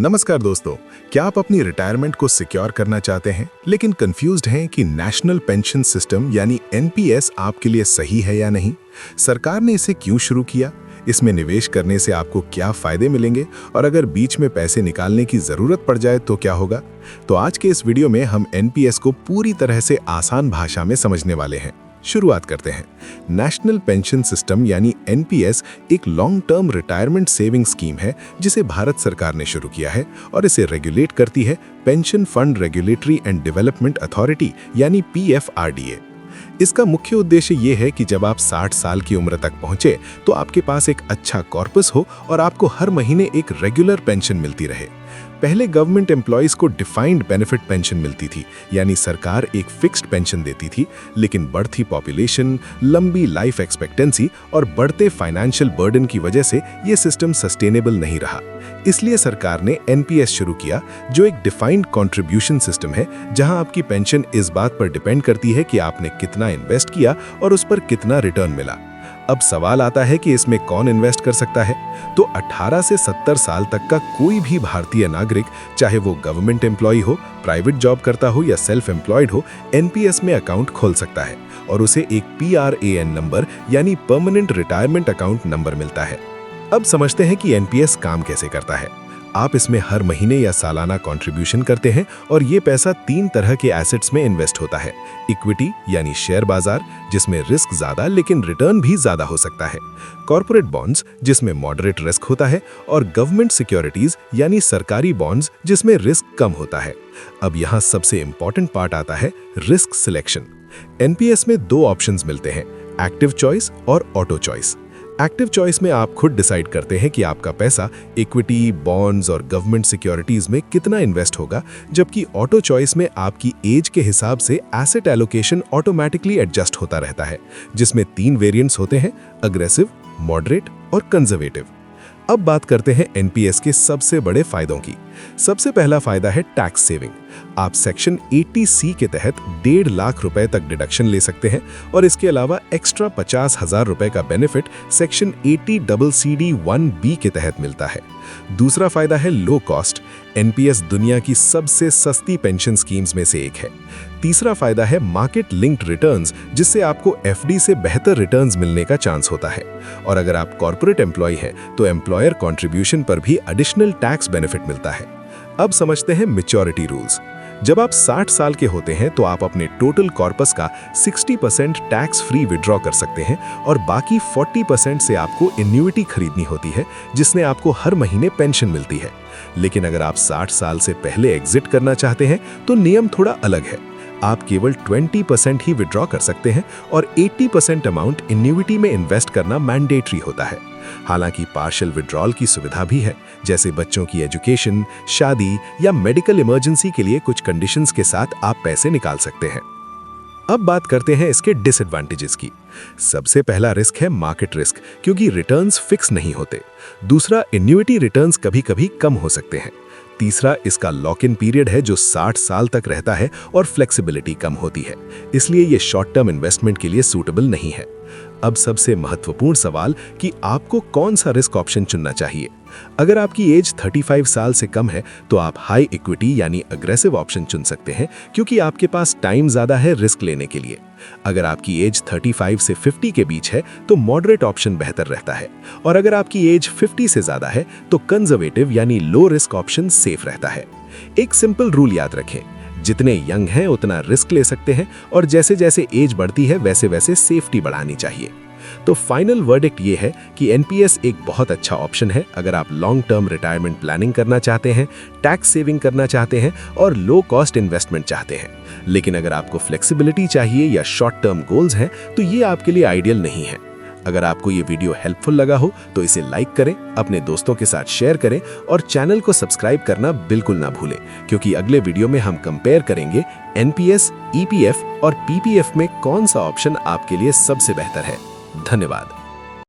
नमस्कार दोस्तों, क्या आप अपनी रिटायरमेंट को सिक्योर करना चाहते हैं लेकिन कंफ्यूज्ड हैं कि नेशनल पेंशन सिस्टम यानी एनपीएस आपके लिए सही है या नहीं? सरकार ने इसे क्यों शुरू किया? इसमें निवेश करने से आपको क्या फायदे मिलेंगे और अगर बीच में पैसे निकालने की जरूरत पड़ जाए तो क्या होगा? तो आज के इस वीडियो में हम एनपीएस को पूरी तरह से आसान भाषा में समझने वाले हैं। शुरुआत करते हैं। नेशनल पेंशन सिस्टम यानी एनपीएस एक long term retirement saving scheme है जिसे भारत सरकार ने शुरू किया है और इसे रेगुलेट करती है pension fund regulatory and development authority यानी पीएफआरडीए। इसका मुख्य उद्देश्य ये है कि जब आप 60 साल की उम्र तक पहुंचे तो आपके पास एक अच्छा कॉर्पस हो और आपको हर महीने एक रेगुलर पेंशन मिलती रहे। पहले गवर्नमेंट एम्प्लॉयज को डिफाइंड बेनिफिट पेंशन मिलती थी, यानी सरकार एक फिक्स्ड पेंशन देती थी, लेकिन बढ़ती पॉपुलेशन, लंबी लाइफ एक्सपेक्टेंसी और बढ़ते फाइनेंशियल बर्डन की वजह से ये सिस्टम सस्टेनेबल नहीं रहा। इसलिए सरकार ने एनपीएस शुरू किया, जो एक डिफाइंड कंट्रीब्यूशन सिस्टम है जहां आपकी पेंशन इस बात पर डिपेंड करती है कि आपने कितना इन्वेस्ट किया और उस पर कितना रिटर्न मिला। अब सवाल आता है कि इसमें कौन इन्वेस्ट कर सकता है? तो 18 से 70 साल तक का कोई भी भारतीय नागरिक, चाहे वो गवर्नमेंट एम्प्लॉय हो, प्राइवेट जॉब करता हो या सेल्फ एम्प्लॉयड हो, एनपीएस में अकाउंट खोल सकता है और उसे एक पीआरएएन नंबर यानी परमानेंट रिटायरमेंट अकाउंट नंबर मिलता है। अब समझते हैं कि एनपीएस काम कैसे करता है। आप इसमें हर महीने या सालाना कंट्रीब्यूशन करते हैं और ये पैसा 3 तरह के एसेट्स में इन्वेस्ट होता है। इक्विटी यानी शेयर बाजार, जिसमें रिस्क ज्यादा लेकिन रिटर्न भी ज्यादा हो सकता है। कॉर्पोरेट बॉन्ड्स, जिसमें मॉडरेट रिस्क होता है, और गवर्नमेंट सिक्योरिटीज यानी सरकारी बॉन्ड्स, जिसमें रिस्क कम होता है। अब यहाँ सबसे इंपॉर्टेंट पार्ट आता है रिस्क सिलेक्शन। एनपीएस में 2 ऑप्शंस मिलते हैं, एक्टिव चॉइस और ऑटो चॉइस। एक्टिव चॉइस में आप खुद डिसाइड करते हैं कि आपका पैसा इक्विटी, बॉन्ड्स और गवर्नमेंट सिक्योरिटीज में कितना इन्वेस्ट होगा, जबकि ऑटो चॉइस में आपकी एज के हिसाब से एसेट एलोकेशन ऑटोमेटिकली एडजस्ट होता रहता है, जिसमें 3 वेरिएंट्स होते हैं, अग्रेसिव, मॉडरेट और कंजर्वेटिव। अब बात करते हैं एनपीएस के सबसे बड़े फायदों की। सबसे पहला फायदा है टैक्स सेविंग। आप सेक्शन 80C के तहत 1.5 लाख रुपए तक डिडक्शन ले सकते हैं और इसके अलावा एक्स्ट्रा 50,000 रुपए का बेनिफिट सेक्शन 80CCD1B के तहत मिलता है। दूसरा फायदा है लो कॉस्ट। एनपीएस दुनिया की सबसे सस्ती पेंशन स्कीम्स में से एक है। तीसरा फायदा है मार्केट लिंक्ड रिटर्न्स, जिससे आपको एफडी से बेहतर रिटर्न्स मिलने का चांस होता है। और अगर आप कॉर्पोरेट एम्प्लॉय हैं तो एम्प्लॉयर कंट्रीब्यूशन पर भी एडिशनल टैक्स बेनिफिट मिलता है। अब समझते हैं मैच्योरिटी रूल्स। जब आप 60 साल के होते हैं तो आप अपने टोटल कॉर्पस का 60% टैक्स फ्री विड्रॉ कर सकते हैं और बाकी 40% से आपको एन्युइटी खरीदनी होती है, जिसमें आपको हर महीने पेंशन मिलती है। लेकिन अगर आप 60 साल से पहले एग्जिट करना चाहते हैं तो नियम थोड़ा अलग है। आप केवल 20% ही विड्रॉ कर सकते हैं और 80% अमाउंट एन्युइटी में इन्वेस्ट करना मैंडेटरी होता है। हालांकि पार्शियल विड्रॉल की सुविधा भी है, जैसे बच्चों की एजुकेशन, शादी या मेडिकल इमरजेंसी के लिए कुछ कंडीशंस के साथ आप पैसे निकाल सकते हैं। अब बात करते हैं इसके डिसएडवांटेजेस की। सबसे पहला रिस्क है मार्केट रिस्क, क्योंकि रिटर्न्स फिक्स नहीं होते। दूसरा, एन्युइटी रिटर्न्स कभी-कभी कम हो सकते हैं। तीसरा, इसका लॉक इन पीरियड है जो 60 साल तक रहता है और फ्लेक्सिबिलिटी कम होती है, इसलिए ये शॉर्ट टर्म इन्वेस्टमेंट के लिए सूटेबल नहीं है। अब सबसे महत्वपूर्ण सवाल कि आपको कौन सा रिस्क ऑप्शन चुनना चाहिए। अगर आपकी एज 35 साल से कम है तो आप हाई इक्विटी यानी अग्रेसिव ऑप्शन चुन सकते हैं, क्योंकि आपके पास टाइम ज्यादा है रिस्क लेने के लिए। अगर आपकी एज 35 से 50 के बीच है तो मॉडरेट ऑप्शन बेहतर रहता है, और अगर आपकी एज 50 से ज्यादा है तो कंजर्वेटिव यानी लो रिस्क ऑप्शन सेफ रहता है। एक सिंपल रूल याद रखें, जितने यंग हैं उतना रिस्क ले सकते हैं और जैसे जैसे एज बढ़ती है वैसे वैसे सेफ्टी बढ़ानी चाहिए। तो फाइनल वर्डिक्ट ये है कि एनपीएस एक बहुत अच्छा ऑप्शन है अगर आप लॉन्ग टर्म रिटायरमेंट प्लानिंग करना चाहते हैं, टैक्स सेविंग करना चाहते हैं और लो कॉस्ट इन्वेस्टमेंट चाहते हैं। लेकिन अगर आपको फ्लेक्सिबिलिटी चाहिए या शॉर्ट टर्म गोल्स हैं तो ये आपके लिए आइडियल नहीं है। अगर आपको ये वीडियो हेल्पफुल लगा हो तो इसे लाइक करें, अपने दोस्तों के साथ शेयर करें और चैनल को सब्सक्राइब करना बिल्कुल ना भूलें, क्योंकि अगले वीडियो में हम कंपेयर करेंगे एनपीएस, ईपीएफ और पीपीएफ में कौन सा ऑप्शन आपके लिए सबसे बेहतर है। धन्यवाद।